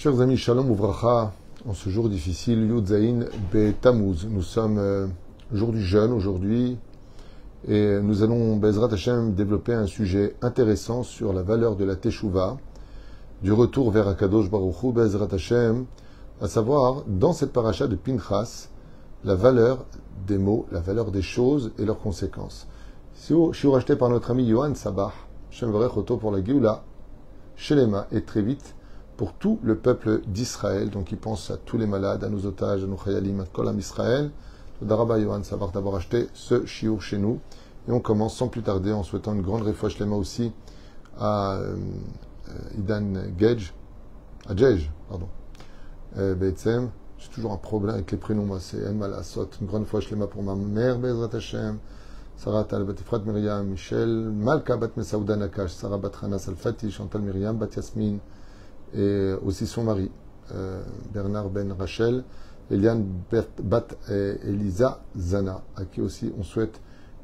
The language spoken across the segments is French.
Chers amis, Shalom Uvracha, en ce jour difficile, Yud Zayin Be Tammuz. Nous sommes jour du jeûne aujourd'hui et nous allons, Bezrat Hashem, développer un sujet intéressant sur la valeur de la Teshuvah, du retour vers Akadosh Baruch Hu, Bezrat Hashem, à savoir, dans cette paracha de Pinchas, la valeur des mots, la valeur des choses et leurs conséquences. Je suis racheté par notre ami Yohan Sabah, Shem Varech Oto pour la Géoula, Shelema, et très vite, pour tout le peuple d'Israël. Donc il pense à tous les malades, à nos otages, à nos chayalim, à Kolam Israël. Daraba Yohan Sabah d'avoir acheté ce shiur chez nous. Et on commence sans plus tarder en souhaitant une grande réfouach shlema aussi à Idan Gej, à Jej, pardon. Be'etzem, j'ai toujours un problème avec les prénoms, moi, c'est El Malasot. Une grande fois shlema pour ma mère, Bezrat Hashem, Sarah Tal Bat Efrat Miriam, Michel, Malka Bat Mesauda Nakash, Sarah Bat Hana Salfati, Chantal Miriam, Bat Yasmin, et aussi son mari, Bernard Ben Rachel, Eliane Bat Elisa Zana, à qui aussi on souhaite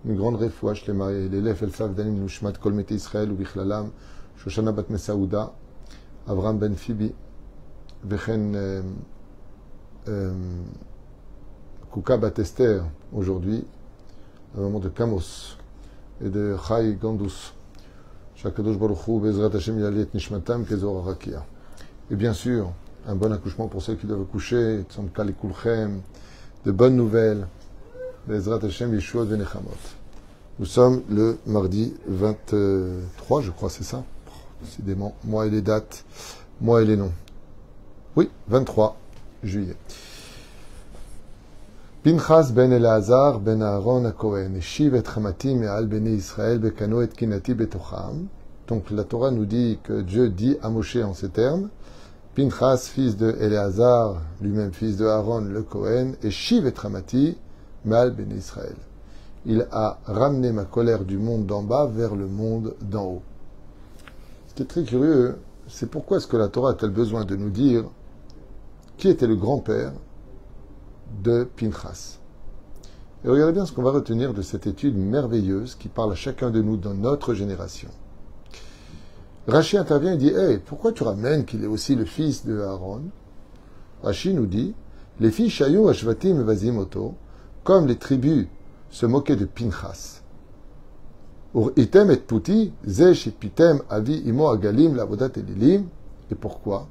une grande réfouach shlema, et l'élève Elfav Danim Nushmat Kol Mete Israël ou Bichlalam, Shoshana Bat Mesauda, Avram Ben Fibi, Vechen Kuka Bat Esther, aujourd'hui, un moment de Kamos et de Chai Gandus. Shakadosh Baruch Hu, Bezrat Hashem Yalet Nishmatam, Kezor Arakia. Et bien sûr, un bon accouchement pour ceux qui doivent accoucher, Tzomka Kulchem, de bonnes nouvelles, Bezrat Hashem Yeshua Venechamot. Nous sommes le mardi 23, je crois, c'est ça? Décidément, moi et les dates, moi et les noms. Oui, 23 juillet. Pinchas ben Eleazar ben Aaron HaKohen, Eshiv et Chamati me'al bnei Israël bekano et kinati betocham. Donc la Torah nous dit que Dieu dit à Moshe en ces termes, Pinchas, fils de Eleazar, lui-même fils de Aaron le Kohen, Eshiv et Chamati me'al bnei Israël. Il a ramené ma colère du monde d'en bas vers le monde d'en haut. Ce qui est très curieux, c'est pourquoi est-ce que la Torah a-t-elle besoin de nous dire qui était le grand-père de Pinchas. Et regardez bien ce qu'on va retenir de cette étude merveilleuse qui parle à chacun de nous dans notre génération. Rashi intervient et dit, hey, pourquoi tu ramènes qu'il est aussi le fils de Aaron? Rashi nous dit, les filles Shayu Ashvatim Vazimoto, comme les tribus se moquaient de Pinchas. Ur item et puti, zesh et pitem avi imo agalim lavodat elilim. Et pourquoi?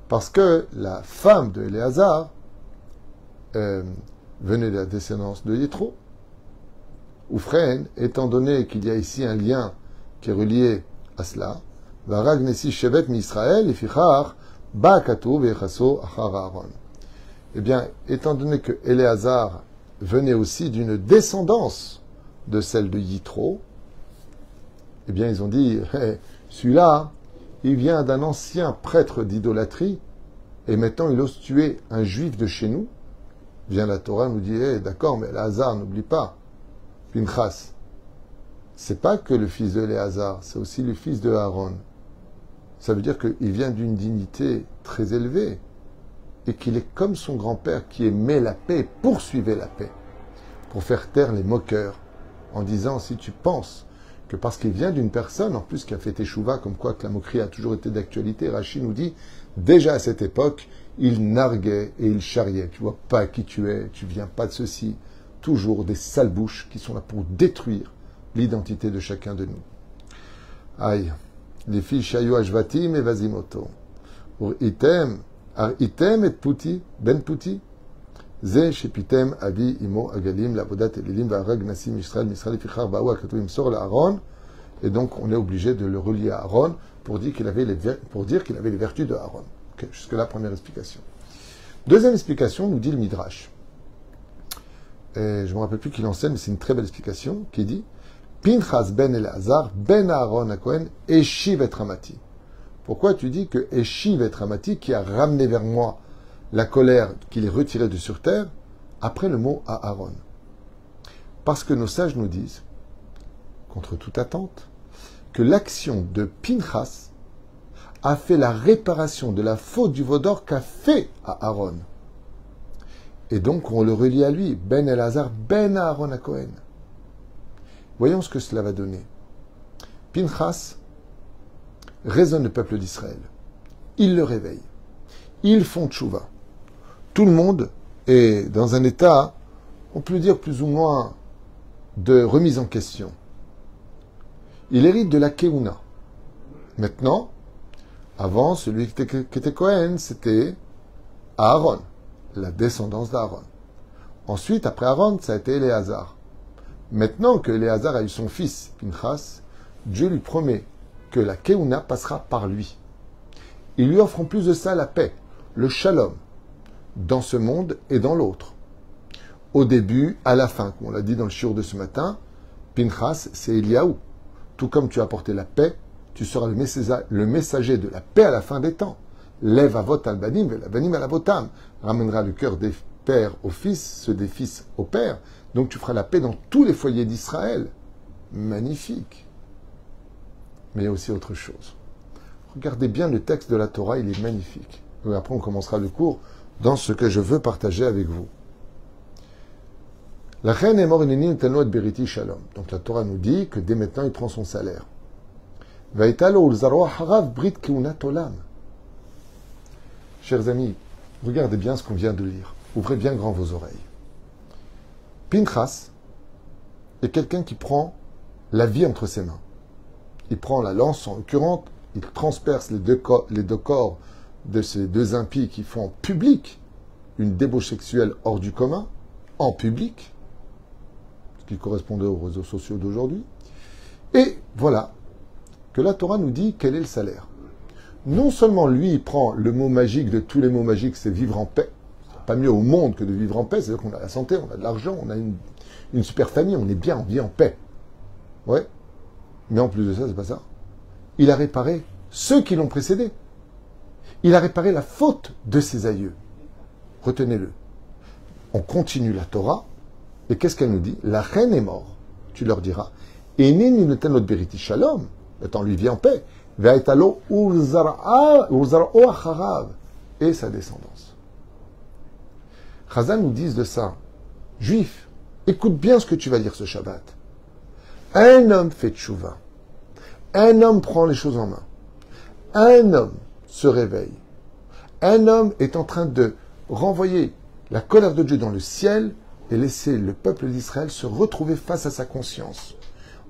Parce que la femme de Éléazar venait de la descendance de Yitro. Oufren, étant donné qu'il y a ici un lien qui est relié à cela, Varag Nessi Shevet mi-Israël, et Fichar, Ba'akatou ve'chaso achar Aaron. Eh bien, étant donné que Éléazar venait aussi d'une descendance de celle de Yitro, eh bien, ils ont dit, hey, celui-là, il vient d'un ancien prêtre d'idolâtrie, et maintenant il ose tuer un juif de chez nous. Vient la Torah nous dit, hey, d'accord, mais Éléazar, n'oublie pas, Pinchas, c'est pas que le fils de Éléazar, c'est aussi le fils de Aaron. Ça veut dire qu'il vient d'une dignité très élevée, et qu'il est comme son grand-père qui aimait la paix, poursuivait la paix, pour faire taire les moqueurs, en disant, si tu penses que parce qu'il vient d'une personne, en plus qui a fait Teshuvah, comme quoi que la moquerie a toujours été d'actualité, Rashi nous dit, déjà à cette époque, il narguait et il charriait. Tu vois pas qui tu es, tu viens pas de ceci. Toujours des sales bouches qui sont là pour détruire l'identité de chacun de nous. Aïe. Les filles Shayu Ashvatim et Vazimoto. Pour item et puti, ben puti. Ze shepitem avi imo agalim lavodat elilim va'arag nasim Israël misraël fichar ba'ou akatoim sor la Aaron. Et donc on est obligé de le relier à Aaron pour dire qu'il avait les vertus de Aaron. Okay, jusque là, première explication. Deuxième explication, nous dit le Midrash. Et je ne me rappelle plus qui l'enseigne, mais c'est une très belle explication, qui dit Pinchas ben Eleazar ben Aaron HaKohen Eshiv et Ramati. Pourquoi tu dis que Eshiv et Ramati, qui a ramené vers moi la colère qu'il est retiré de sur terre, après le mot à Aaron? Parce que nos sages nous disent, contre toute attente, que l'action de Pinchas a fait la réparation de la faute du veau d'or qu'a fait à Aaron. Et donc on le relie à lui, Ben Eleazar, Ben Aaron HaKohen. Voyons ce que cela va donner. Pinchas raisonne le peuple d'Israël. Il le réveille. ils font tchouva. Tout le monde est dans un état, on peut dire plus ou moins, de remise en question. Il hérite de la Keuna. Maintenant, avant, celui qui était Cohen, c'était Aaron, la descendance d'Aaron. Ensuite, après Aaron, ça a été Éléazar. Maintenant que Éléazar a eu son fils, Pinchas, Dieu lui promet que la Keuna passera par lui. Il lui offre en plus de ça la paix, le shalom, dans ce monde et dans l'autre. Au début, à la fin, comme on l'a dit dans le shiur de ce matin, Pinchas, c'est Eliaou. Tout comme tu as apporté la paix, tu seras le messager de la paix à la fin des temps. Lève avot al banim, la banim al avotam. Ramènera le cœur des pères aux fils, ceux des fils aux pères. Donc tu feras la paix dans tous les foyers d'Israël. Magnifique. Mais il y a aussi autre chose. Regardez bien le texte de la Torah, il est magnifique. Et après, on commencera le cours dans ce que je veux partager avec vous. La reine est morte in beriti shalom. Donc la Torah nous dit que dès maintenant, il prend son salaire. Chers amis, regardez bien ce qu'on vient de lire. Ouvrez bien grand vos oreilles. Pinchas est quelqu'un qui prend la vie entre ses mains. Il prend la lance en l'occurrence, il transperce les deux corps de ces deux impies qui font en public une débauche sexuelle hors du commun, en public, ce qui correspondait aux réseaux sociaux d'aujourd'hui. Et voilà que la Torah nous dit quel est le salaire. Non seulement lui, il prend le mot magique de tous les mots magiques, c'est vivre en paix. C'est pas mieux au monde que de vivre en paix, c'est-à-dire qu'on a la santé, on a de l'argent, on a une super famille, on est bien, on vit en paix. Ouais. Mais en plus de ça, c'est pas ça. Il a réparé ceux qui l'ont précédé. Il a réparé la faute de ses aïeux. Retenez-le. On continue la Torah, et qu'est-ce qu'elle nous dit? La reine est morte. Tu leur diras. Et notre beriti shalom. Attends, lui vit en paix. Et sa descendance. Chazal nous disent de ça. Juif, écoute bien ce que tu vas dire ce Shabbat. Un homme fait tchouva. Un homme prend les choses en main. Un homme se réveille. Un homme est en train de renvoyer la colère de Dieu dans le ciel et laisser le peuple d'Israël se retrouver face à sa conscience.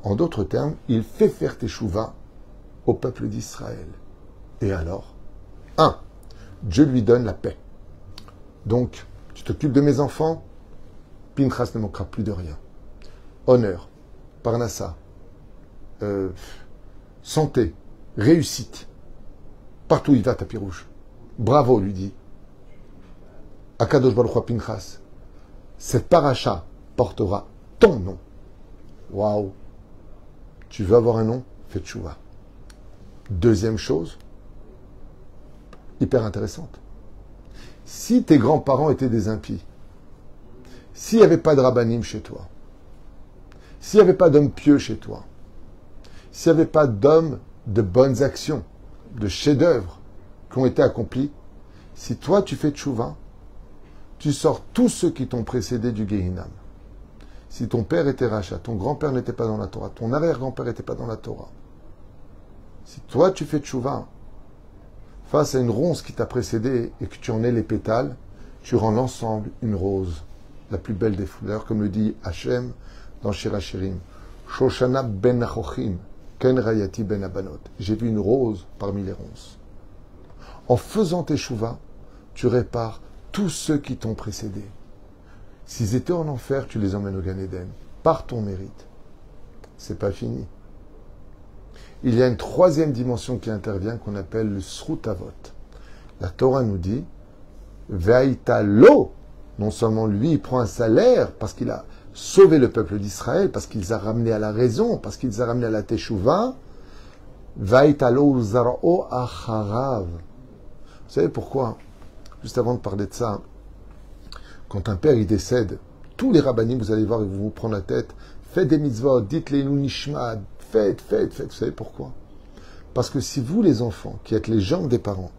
En d'autres termes, il fait faire teshuva au peuple d'Israël. Et alors, Dieu lui donne la paix. Donc, tu t'occupes de mes enfants, Pinchas ne manquera plus de rien. Honneur, parnassa, santé, réussite. Partout où il va, tapis rouge. Bravo, lui dit Akadosh Baruch Hu Pinchas. Cette paracha portera ton nom. Waouh! Tu veux avoir un nom? Fais tchouva. Deuxième chose, hyper intéressante. Si tes grands-parents étaient des impies, s'il n'y avait pas de rabbanim chez toi, s'il n'y avait pas d'hommes pieux chez toi, s'il n'y avait pas d'hommes de bonnes actions, de chefs-d'œuvre qui ont été accomplis, si toi tu fais tchouva, tu sors tous ceux qui t'ont précédé du Gehinam. Si ton père était rachat, ton grand-père n'était pas dans la Torah, ton arrière-grand-père n'était pas dans la Torah, si toi tu fais tchouva, face à une ronce qui t'a précédé et que tu en es les pétales, tu rends l'ensemble une rose, la plus belle des fleurs, comme le dit Hachem dans Shir HaShirim. Shoshana ben Achochim, ken rayati ben abanot. J'ai vu une rose parmi les ronces. En faisant tes tchouva, tu répares tous ceux qui t'ont précédé. S'ils étaient en enfer, tu les emmènes au Gan Eden, par ton mérite. C'est pas fini. Il y a une troisième dimension qui intervient qu'on appelle le Srutavot. La Torah nous dit Ve'aitalo, non seulement lui, il prend un salaire parce qu'il a sauvé le peuple d'Israël, parce qu'il les a ramenés à la raison, parce qu'il les a ramenés à la Teshuvah. Ve'aitalo uzara'o acharav. Vous savez pourquoi? Juste avant de parler de ça, quand un père il décède, tous les rabbanim, vous allez voir, ils vont vous prendre la tête. Faites des mitzvot, dites-les nous nishma, faites. Vous savez pourquoi? Parce que si vous, les enfants, qui êtes les jambes des parents,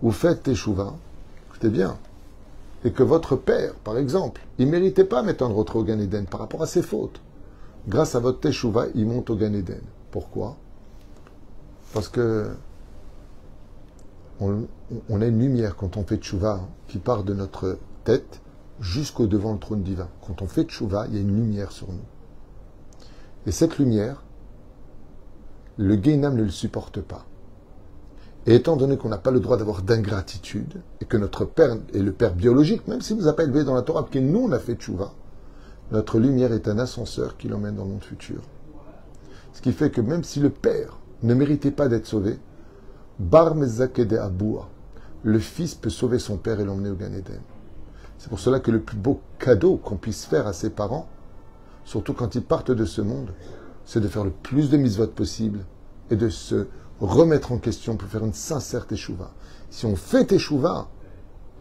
vous faites teshuva, écoutez bien, et que votre père, par exemple, il ne méritait pas maintenant de rentrer au Gan Eden par rapport à ses fautes. Grâce à votre teshuva, il monte au Gan Eden. Pourquoi? Parce que on a une lumière quand on fait tchouva qui part de notre tête jusqu'au devant le trône divin. Quand on fait tchouva, il y a une lumière sur nous. Et cette lumière, le Guénam ne le supporte pas. Et étant donné qu'on n'a pas le droit d'avoir d'ingratitude, et que notre père est le père biologique, même s'il ne nous a pas élevés dans la Torah, que nous on a fait tchouva, notre lumière est un ascenseur qui l'emmène dans le monde futur. Ce qui fait que même si le père ne méritait pas d'être sauvé, Bar Mezakede Aboua, le fils peut sauver son père et l'emmener au Gan Eden. C'est pour cela que le plus beau cadeau qu'on puisse faire à ses parents, surtout quand ils partent de ce monde, c'est de faire le plus de mitzvot possible et de se remettre en question pour faire une sincère teshuva. Si on fait teshuva,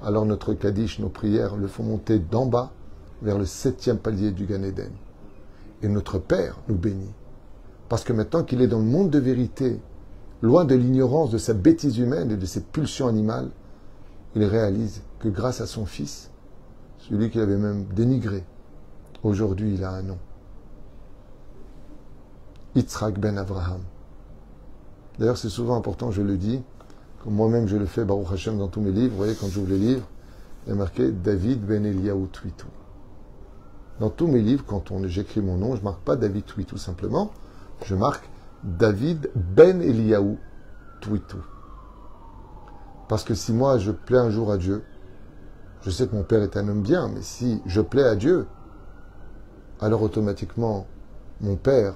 alors notre kaddish, nos prières, le font monter d'en bas vers le 7e palier du Gan Eden. Et notre Père nous bénit. Parce que maintenant qu'il est dans le monde de vérité, loin de l'ignorance de sa bêtise humaine et de ses pulsions animales, il réalise que grâce à son fils, celui qu'il avait même dénigré, aujourd'hui il a un nom. Yitzhak ben Avraham. D'ailleurs, c'est souvent important, je le dis, comme moi-même je le fais, Baruch Hashem, dans tous mes livres. Vous voyez, quand j'ouvre les livres, il y a marqué David ben Eliyahu Twitou. Dans tous mes livres, quand j'écris mon nom, je ne marque pas David Twitou simplement, je marque David ben Eliyahu Twitou. Parce que si moi je plais un jour à Dieu, je sais que mon père est un homme bien, mais si je plais à Dieu, alors automatiquement, mon père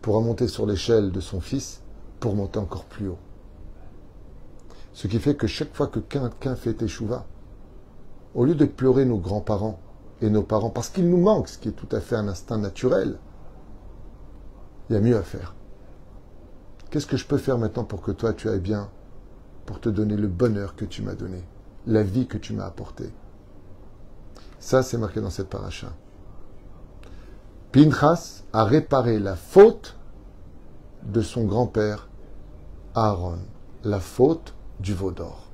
pourra monter sur l'échelle de son fils pour monter encore plus haut. Ce qui fait que chaque fois que quelqu'un fait teshuva, au lieu de pleurer nos grands-parents et nos parents, parce qu'il nous manque, ce qui est tout à fait un instinct naturel, il y a mieux à faire. Qu'est-ce que je peux faire maintenant pour que toi tu ailles bien, pour te donner le bonheur que tu m'as donné, la vie que tu m'as apportée? Ça, c'est marqué dans cette paracha. Pinchas a réparé la faute de son grand-père Aaron, la faute du veau d'or.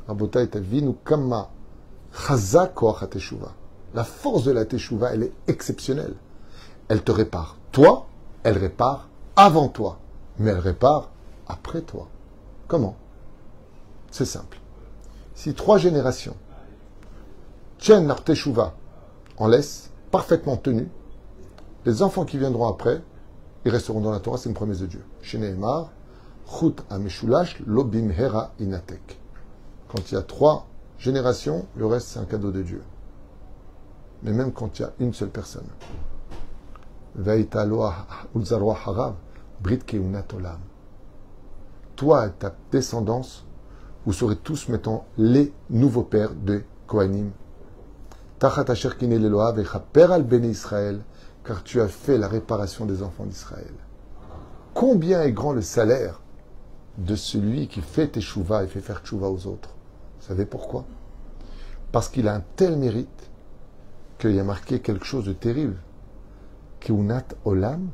Rabotai tavinu kama chazak koach hateshuva. La force de la teshuva, elle est exceptionnelle. Elle te répare. Toi, elle répare avant toi, mais elle répare après toi. Comment? C'est simple. Si 3 générations tiennent leur teshuva en laisse, parfaitement tenue, les enfants qui viendront après, ils resteront dans la Torah, c'est une promesse de Dieu. Sheneemar, Chut Ameshulash, Lobim Hera Inatek. Quand il y a 3 générations, le reste c'est un cadeau de Dieu. Mais même quand il y a une seule personne. Toi et ta descendance, vous serez tous maintenant les nouveaux pères de Kohanim. Tachat asher kinei leloa vechaper al bnei Israël, car tu as fait la réparation des enfants d'Israël. Combien est grand le salaire de celui qui fait teshuva et fait faire teshuva aux autres? Vous savez pourquoi? Parce qu'il a un tel mérite qu'il y a marqué quelque chose de terrible. Keunat Olam.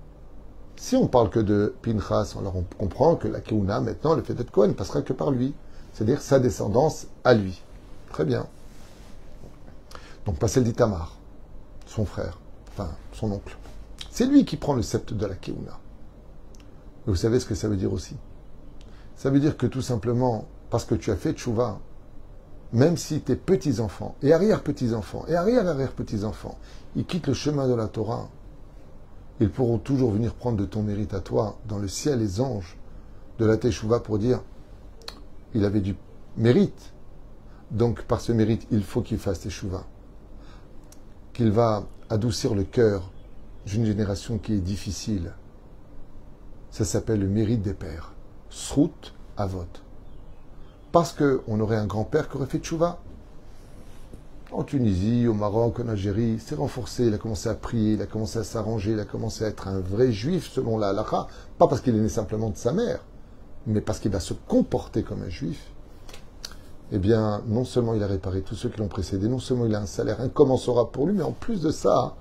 Si on parle que de Pinchas, alors on comprend que la Keuna, maintenant, le fait d'être Kohen, ne passera que par lui. C'est-à-dire sa descendance à lui. Très bien. Donc pas celle d'Itamar, son frère, enfin son oncle. C'est lui qui prend le sceptre de la Keuna. Mais vous savez ce que ça veut dire aussi? Ça veut dire que tout simplement, parce que tu as fait tchouva, même si tes petits-enfants, et arrière-petits-enfants, et arrière-arrière-petits-enfants, ils quittent le chemin de la Torah, ils pourront toujours venir prendre de ton mérite à toi, dans le ciel, les anges de la Teshuvah, pour dire, il avait du mérite, donc par ce mérite, il faut qu'il fasse Teshuvah, qu'il va adoucir le cœur d'une génération qui est difficile. Ça s'appelle le mérite des pères. Srout Avot. Parce qu'on aurait un grand-père qui aurait fait Teshuvah. En Tunisie, au Maroc, en Algérie, s'est renforcé, il a commencé à prier, il a commencé à s'arranger, il a commencé à être un vrai juif selon la halakha, pas parce qu'il est né simplement de sa mère, mais parce qu'il va se comporter comme un juif. Eh bien, non seulement il a réparé tous ceux qui l'ont précédé, non seulement il a un salaire incommensurable pour lui, mais en plus de ça,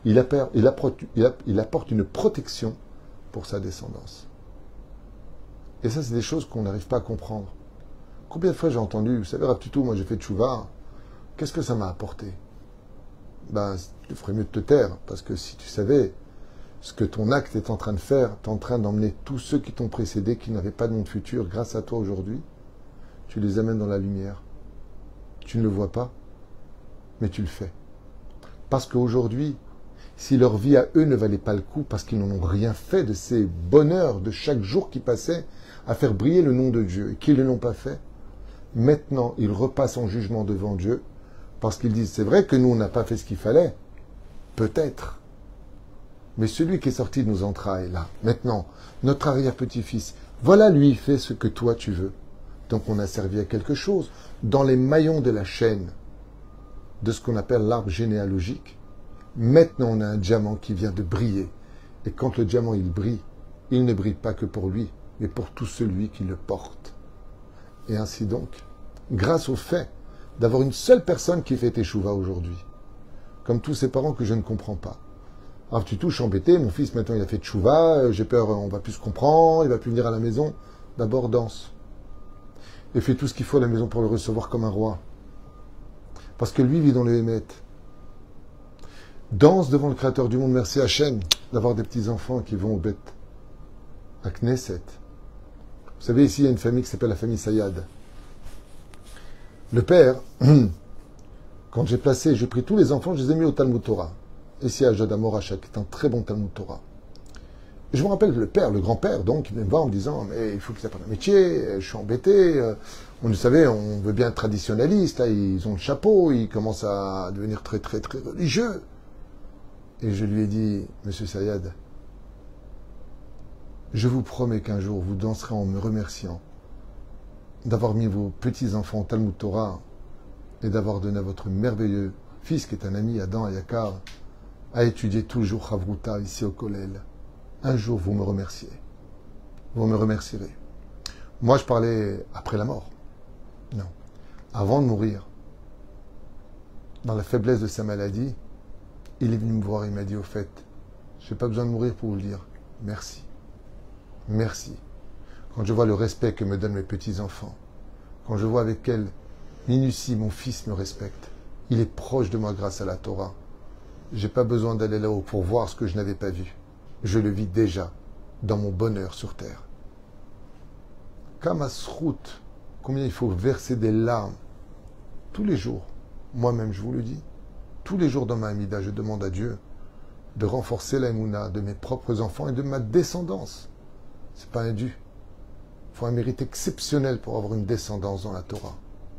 il apporte une protection pour sa descendance. Et ça, c'est des choses qu'on n'arrive pas à comprendre. Combien de fois j'ai entendu, vous savez, Rav Tutu, moi j'ai fait tchouva, qu'est-ce que ça m'a apporté? Ben, tu ferais mieux de te taire, parce que si tu savais Ce que ton acte est en train de faire, tu es en train d'emmener tous ceux qui t'ont précédé, qui n'avaient pas de monde futur, grâce à toi aujourd'hui, tu les amènes dans la lumière. Tu ne le vois pas, mais tu le fais. Parce qu'aujourd'hui, si leur vie à eux ne valait pas le coup, parce qu'ils n'en ont rien fait de ces bonheurs de chaque jour qui passait à faire briller le nom de Dieu, et qu'ils ne l'ont pas fait, maintenant ils repassent en jugement devant Dieu, parce qu'ils disent, c'est vrai que nous, on n'a pas fait ce qu'il fallait, peut-être. Mais celui qui est sorti de nos entrailles, là, maintenant, notre arrière-petit-fils, voilà lui, il fait ce que toi tu veux. Donc on a servi à quelque chose. Dans les maillons de la chaîne, de ce qu'on appelle l'arbre généalogique, maintenant on a un diamant qui vient de briller. Et quand le diamant il brille, il ne brille pas que pour lui, mais pour tout celui qui le porte. Et ainsi donc, grâce au fait d'avoir une seule personne qui fait teshuva aujourd'hui, comme tous ces parents que je ne comprends pas. Alors tu touches embêté, mon fils maintenant il a fait teshuva, j'ai peur, on va plus se comprendre, il va plus venir à la maison. D'abord danse. Et fais tout ce qu'il faut à la maison pour le recevoir comme un roi. Parce que lui vit dans le Hémet. Danse devant le Créateur du monde. Merci Hachem d'avoir des petits-enfants qui vont au Beth, à Knesset. Vous savez, ici, il y a une famille qui s'appelle la famille Sayad. Le père, quand j'ai pris tous les enfants, je les ai mis au Talmud Torah. Ici à Jada Morachak, qui est un très bon Talmud Torah. Et je me rappelle le père, le grand-père, donc, il me va en me disant, mais il faut qu'ils apprennent un métier, je suis embêté. Vous savez, on veut bien être traditionnaliste, là, ils ont le chapeau, ils commencent à devenir très, très, très religieux. Et je lui ai dit, Monsieur Sayad, je vous promets qu'un jour, vous danserez en me remerciant d'avoir mis vos petits-enfants au Talmud Torah et d'avoir donné à votre merveilleux fils, qui est un ami, Adam Ayakar, à étudier toujours Chavruta ici au Kollel. Un jour, vous me remerciez. Vous me remercierez. Moi, je parlais après la mort. Non. Avant de mourir, dans la faiblesse de sa maladie, il est venu me voir et il m'a dit, au fait, je n'ai pas besoin de mourir pour vous le dire. Merci. Merci. Quand je vois le respect que me donnent mes petits-enfants, quand je vois avec quelle minutie mon fils me respecte, il est proche de moi grâce à la Torah. Je n'ai pas besoin d'aller là-haut pour voir ce que je n'avais pas vu. Je le vis déjà dans mon bonheur sur terre. Kamasrout, combien il faut verser des larmes tous les jours. Moi-même, je vous le dis. Tous les jours dans ma Hamida, je demande à Dieu de renforcer la Emouna de mes propres enfants et de ma descendance. C'est pas un dû. Il faut un mérite exceptionnel pour avoir une descendance dans la Torah.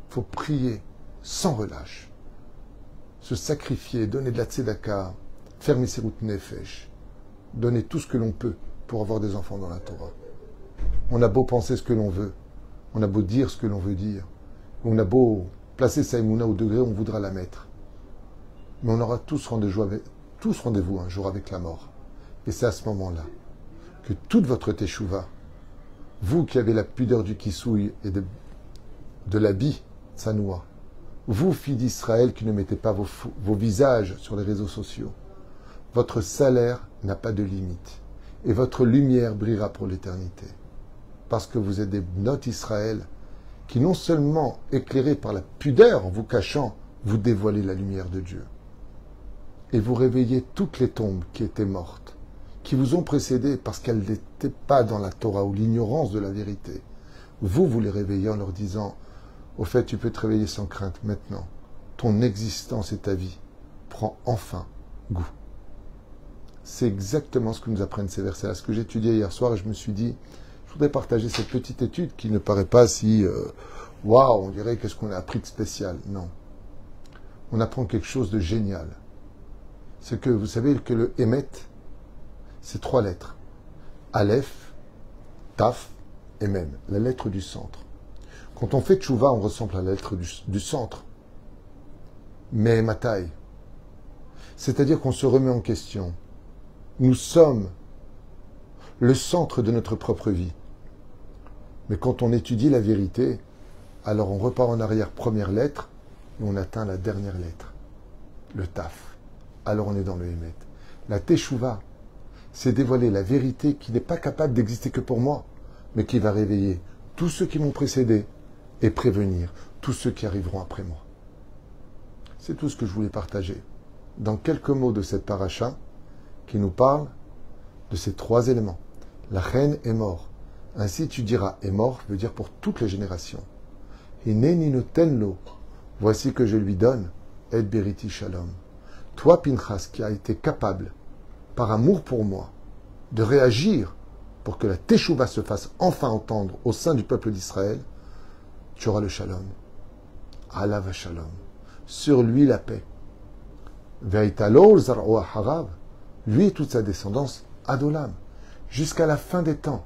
Il faut prier sans relâche. Se sacrifier, donner de la tzedaka, faire Messirut Nefesh, donner tout ce que l'on peut pour avoir des enfants dans la Torah. On a beau penser ce que l'on veut, on a beau dire ce que l'on veut dire, on a beau placer sa Emouna au degré où on voudra la mettre. Mais on aura tous rendez-vous un jour avec la mort. Et c'est à ce moment-là que toute votre teshuva, vous qui avez la pudeur du kissouille et de l'habit tsanoua, vous, filles d'Israël, qui ne mettez pas vos visages sur les réseaux sociaux, votre salaire n'a pas de limite. Et votre lumière brillera pour l'éternité. Parce que vous êtes des notes Israël qui, non seulement éclairés par la pudeur en vous cachant, vous dévoilez la lumière de Dieu. Et vous réveillez toutes les tombes qui étaient mortes, qui vous ont précédé parce qu'elles n'étaient pas dans la Torah ou l'ignorance de la vérité. Vous les réveillez en leur disant, au fait, tu peux te réveiller sans crainte maintenant. Ton existence et ta vie prend enfin goût. C'est exactement ce que nous apprennent ces versets-là. Ce que j'ai étudié hier soir, et je me suis dit, je voudrais partager cette petite étude qui ne paraît pas si, waouh, on dirait qu'est-ce qu'on a appris de spécial. Non. On apprend quelque chose de génial. C'est que vous savez que le Hémet, c'est 3 lettres. Aleph, Taf et Mem, la lettre du centre. Quand on fait tchouva, on ressemble à la lettre du centre. Mais ma taille. C'est-à-dire qu'on se remet en question. Nous sommes le centre de notre propre vie. Mais quand on étudie la vérité, alors on repart en arrière, première lettre, et on atteint la dernière lettre, le Taf. Alors on est dans le Hémet. La Teshuvah, c'est dévoiler la vérité qui n'est pas capable d'exister que pour moi, mais qui va réveiller tous ceux qui m'ont précédé et prévenir tous ceux qui arriveront après moi. C'est tout ce que je voulais partager. Dans quelques mots de cette paracha qui nous parle de ces trois éléments. La reine est mort. Ainsi tu diras, est mort veut dire pour toutes les générations. Hineni notenlo, voici que je lui donne, et beriti shalom. Toi, Pinchas, qui as été capable, par amour pour moi, de réagir pour que la teshuva se fasse enfin entendre au sein du peuple d'Israël, tu auras le shalom. Alav shalom. Sur lui la paix. Ve'aitalol zar'oa harav. Lui et toute sa descendance, adolam. Jusqu'à la fin des temps,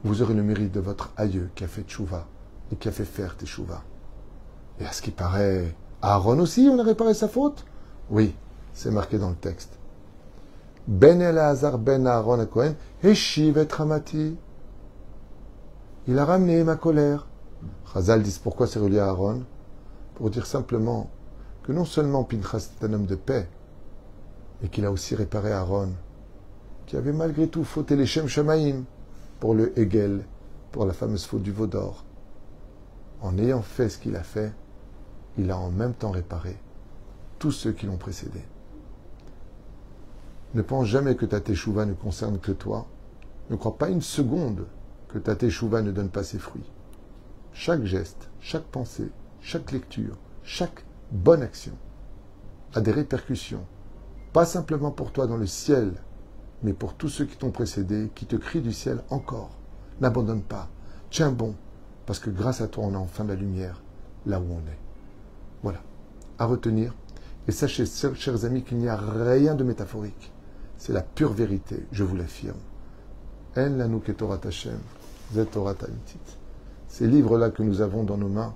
vous aurez le mérite de votre aïeux qui a fait teshuva et qui a fait faire teshuva. Et à ce qui paraît, Aaron aussi, on a réparé sa faute? Oui, c'est marqué dans le texte. Ben Elazar ben Aaron Cohen, Heshiv et Ramati. Il a ramené ma colère. Chazal dit pourquoi c'est relié à Aaron? Pour dire simplement que non seulement Pinchas est un homme de paix, et qu'il a aussi réparé Aaron, qui avait malgré tout fauté les Shem Shemaim pour le Hegel, pour la fameuse faute du veau d'or. En ayant fait ce qu'il a fait, il a en même temps réparé tous ceux qui l'ont précédé. Ne pense jamais que ta teshuva ne concerne que toi. Ne crois pas une seconde que ta teshuva ne donne pas ses fruits. Chaque geste, chaque pensée, chaque lecture, chaque bonne action a des répercussions, pas simplement pour toi dans le ciel, mais pour tous ceux qui t'ont précédé, qui te crient du ciel encore. N'abandonne pas, tiens bon, parce que grâce à toi, on a enfin la lumière là où on est. Voilà, à retenir. Et sachez, chers amis, qu'il n'y a rien de métaphorique. C'est la pure vérité, je vous l'affirme. En lanu ke Torat Hashem, zet Torat Amitit. Ces livres-là que nous avons dans nos mains,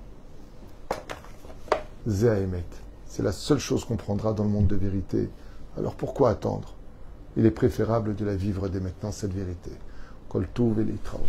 Zé Haemet. C'est la seule chose qu'on prendra dans le monde de vérité. Alors pourquoi attendre? Il est préférable de la vivre dès maintenant, cette vérité. Kol tuv v'litraot.